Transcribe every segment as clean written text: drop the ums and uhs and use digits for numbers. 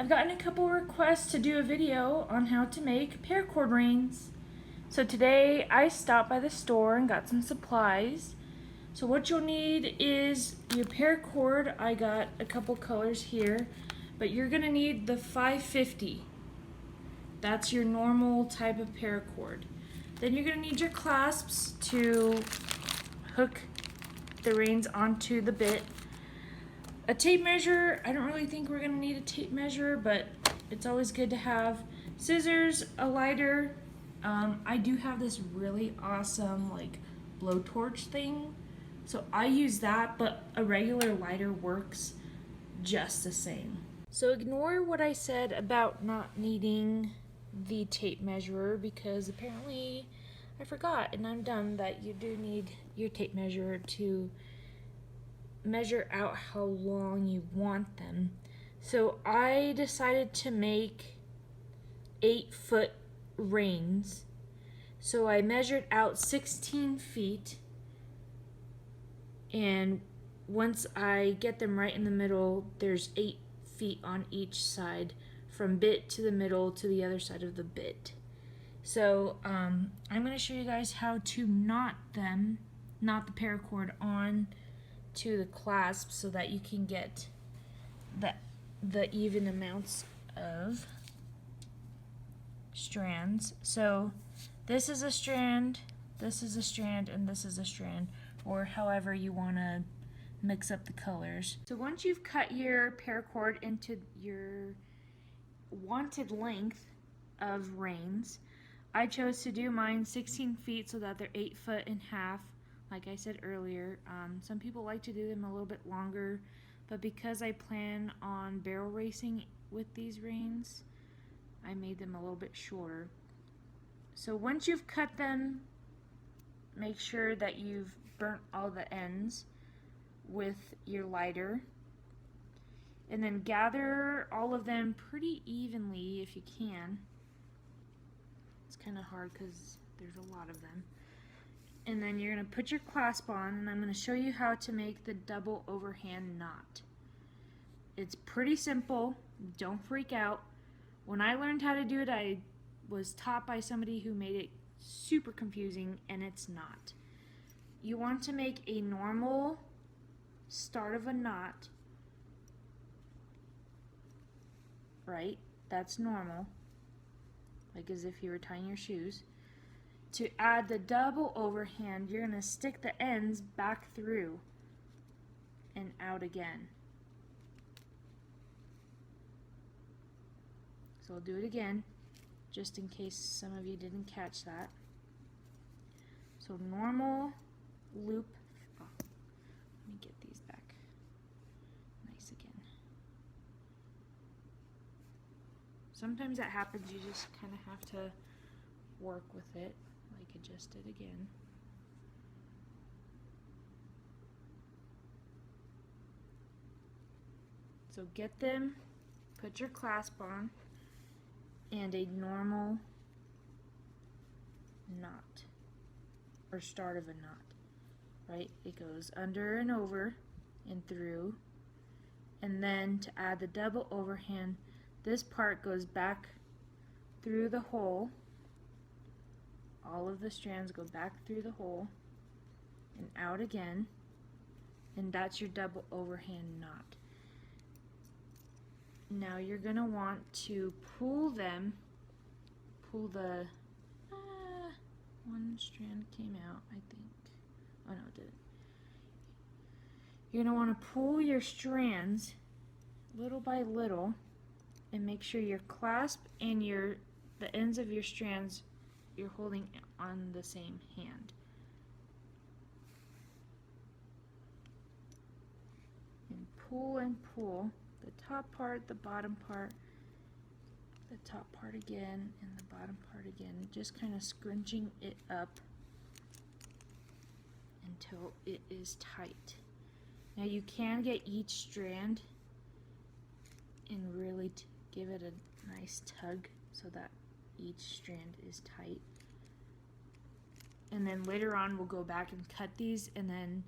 I've gotten a couple requests to do a video on how to make paracord reins. So today I stopped by the store and got some supplies. So what you'll need is your paracord. I got a couple colors here, but you're gonna need the 550. That's your normal type of paracord. Then you're gonna need your clasps to hook the reins onto the bit. A tape measure. I don't really think we're gonna need a tape measure, but it's always good to have. Scissors, a lighter. I do have this really awesome like blowtorch thing, so I use that, but a regular lighter works just the same. So ignore what I said about not needing the tape measure, because apparently I forgot, and I'm dumb, that you do need your tape measure to measure out how long you want them. So I decided to make 8-foot reins. So I measured out 16 feet, and once I get them right in the middle, there's 8 feet on each side, from bit to the middle to the other side of the bit. So I'm going to show you guys how to knot them, knot the paracord on to the clasp so that you can get the even amounts of strands. So this is a strand, this is a strand, and this is a strand, or however you want to mix up the colors. So once you've cut your paracord into your wanted length of reins, I chose to do mine 16 feet so that they're 8.5 feet. Like I said earlier, some people like to do them a little bit longer, but because I plan on barrel racing with these reins, I made them a little bit shorter. So once you've cut them, make sure that you've burnt all the ends with your lighter, and then gather all of them pretty evenly if you can. It's kind of hard because there's a lot of them. And then you're going to put your clasp on, and I'm going to show you how to make the double overhand knot. It's pretty simple. Don't freak out. When I learned how to do it, I was taught by somebody who made it super confusing, and it's not. You want to make a normal start of a knot, right? That's normal, like as if you were tying your shoes. To add the double overhand, you're going to stick the ends back through and out again. So I'll do it again, just in case some of you didn't catch that. So normal loop. Oh, let me get these back nice again. Sometimes that happens, you just kind of have to work with it, like I just did again. So get them, put your clasp on, and a normal knot, or start of a knot, right? It goes under and over and through, and then to add the double overhand, this part goes back through the hole. All of the strands go back through the hole and out again, and that's your double overhand knot. Now you're going to want to pull them, pull the, one strand came out, I think. Oh no, it didn't. You're going to want to pull your strands little by little and make sure your clasp and the ends of your strands you're holding on the same hand. And pull the top part, the bottom part, the top part again, and the bottom part again, just kind of scrunching it up until it is tight. Now you can get each strand and really give it a nice tug so that each strand is tight. And then later on we'll go back and cut these, and then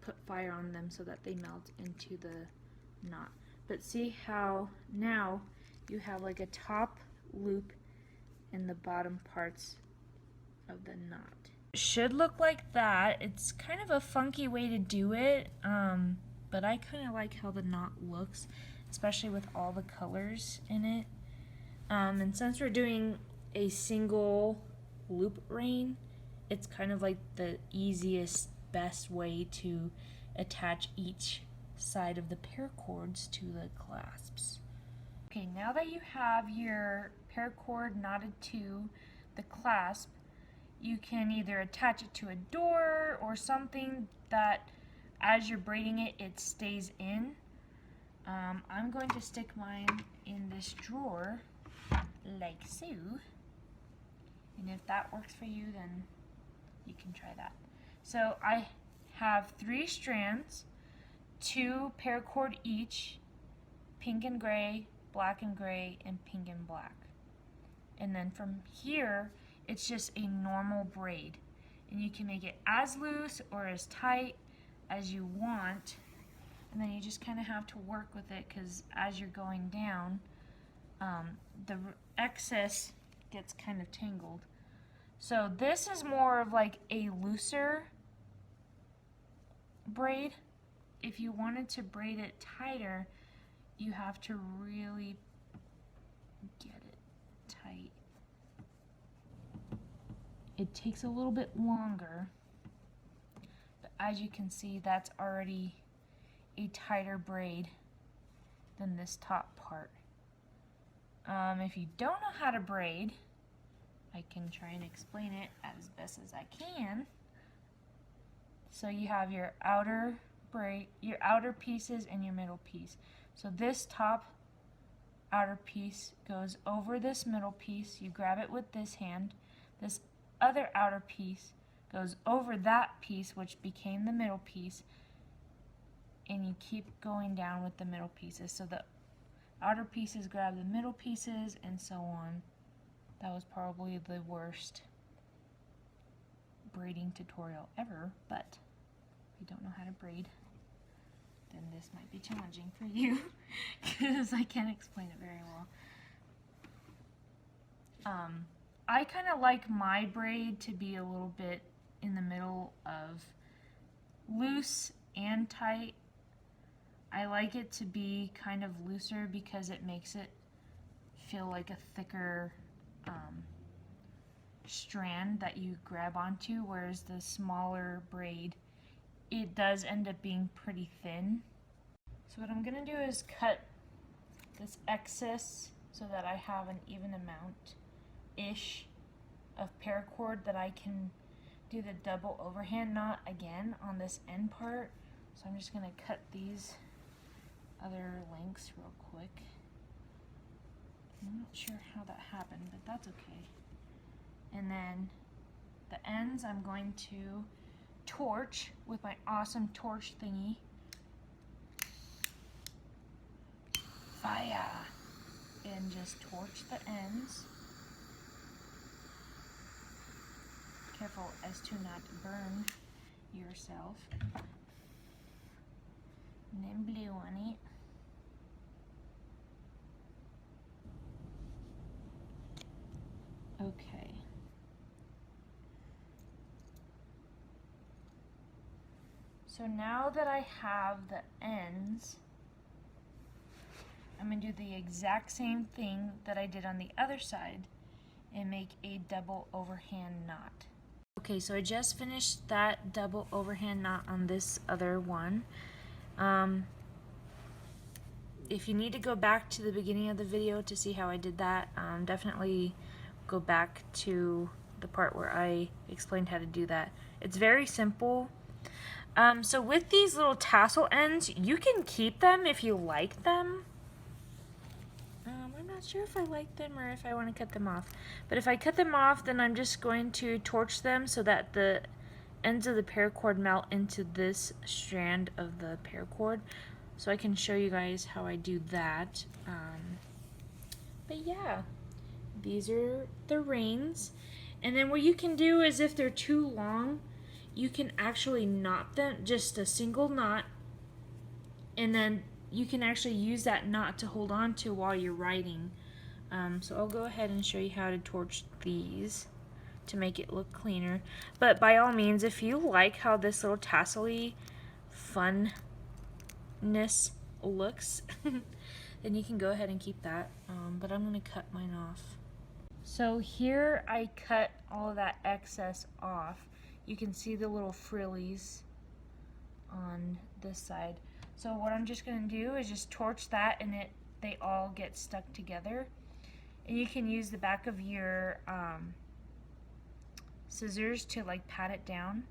put fire on them so that they melt into the knot. but see how now you have like a top loop in the bottom parts of the knot. It should look like that. It's kind of a funky way to do it, but I kind of like how the knot looks, especially with all the colors in it. And since we're doing a single loop rein, it's kind of like the easiest, best way to attach each side of the paracords to the clasps. Okay, now that you have your paracord knotted to the clasp, you can either attach it to a door or something that as you're braiding it, it stays in. I'm going to stick mine in this drawer like so, and if that works for you, then you can try that. So I have 3 strands, 2 paracord each, pink and gray, black and gray, and pink and black. And then from here, it's just a normal braid. And you can make it as loose or as tight as you want. And then you just kind of have to work with it, because as you're going down, the excess gets kind of tangled. So this is more of like a looser braid. If you wanted to braid it tighter, you have to really get it tight. It takes a little bit longer, but as you can see, that's already a tighter braid than this top part. If you don't know how to braid, I can try and explain it as best as I can. So you have your outer braid, your outer pieces, and your middle piece. So this top outer piece goes over this middle piece. You grab it with this hand. This other outer piece goes over that piece, which became the middle piece, and you keep going down with the middle pieces. So the outer pieces grab the middle pieces, and so on. That was probably the worst braiding tutorial ever, but if you don't know how to braid, then this might be challenging for you, because I can't explain it very well. I kind of like my braid to be a little bit in the middle of loose and tight. I like it to be kind of looser because it makes it feel like a thicker strand that you grab onto, whereas the smaller braid, it does end up being pretty thin. So what I'm going to do is cut this excess so that I have an even amount-ish of paracord that I can do the double overhand knot again on this end part. So I'm just going to cut these other lengths real quick. I'm not sure how that happened, but that's okay. And then the ends I'm going to torch with my awesome torch thingy. Fire! And just torch the ends. Careful as to not burn yourself. And then blue on it. Okay. So now that I have the ends, I'm going to do the exact same thing that I did on the other side and make a double overhand knot. Okay, so I just finished that double overhand knot on this other one. If you need to go back to the beginning of the video to see how I did that, definitely go back to the part where I explained how to do that. It's very simple. So with these little tassel ends, you can keep them if you like them. I'm not sure if I like them or if I want to cut them off. But if I cut them off, then I'm just going to torch them so that the ends of the paracord melt into this strand of the paracord. So I can show you guys how I do that. But yeah, these are the reins. And then what you can do is if they're too long, you can actually knot them, just a single knot, and then you can actually use that knot to hold on to while you're writing. So I'll go ahead and show you how to torch these to make it look cleaner. But by all means, if you like how this little tassel-y funness looks, then you can go ahead and keep that. But I'm going to cut mine off. So here I cut all of that excess off. You can see the little frillies on this side. So what I'm just going to do is just torch that, and they all get stuck together. And you can use the back of your scissors to like pat it down.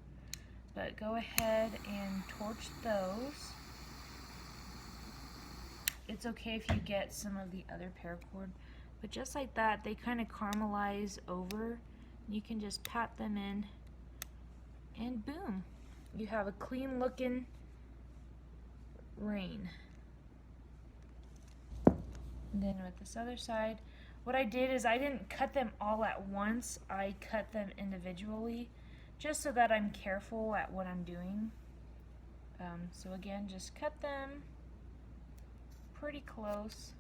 But go ahead and torch those. It's okay if you get some of the other paracord, but just like that, they kind of caramelize over. You can just pat them in, and boom, you have a clean looking rein. And then with this other side, what I did is I didn't cut them all at once. I cut them individually, just so that I'm careful at what I'm doing. So again, just cut them pretty close,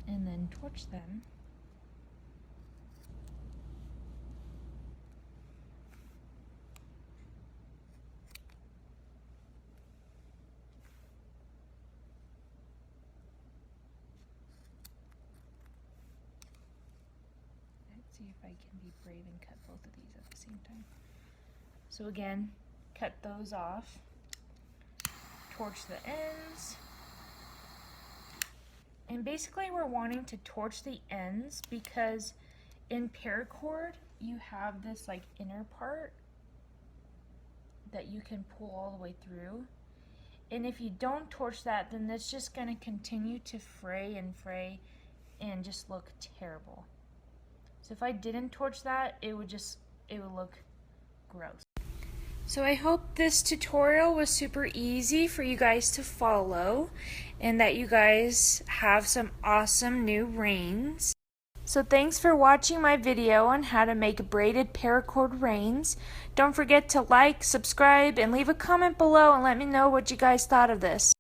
and then torch them. Let's see if I can be brave and cut both of these at the same time. So again, cut those off. Torch the ends, and basically we're wanting to torch the ends because in paracord you have this like inner part that you can pull all the way through, and if you don't torch that, then it's just going to continue to fray and just look terrible. So if I didn't torch that, it would look gross. So I hope this tutorial was super easy for you guys to follow, and that you guys have some awesome new reins. So thanks for watching my video on how to make braided paracord reins. Don't forget to like, subscribe, and leave a comment below and let me know what you guys thought of this.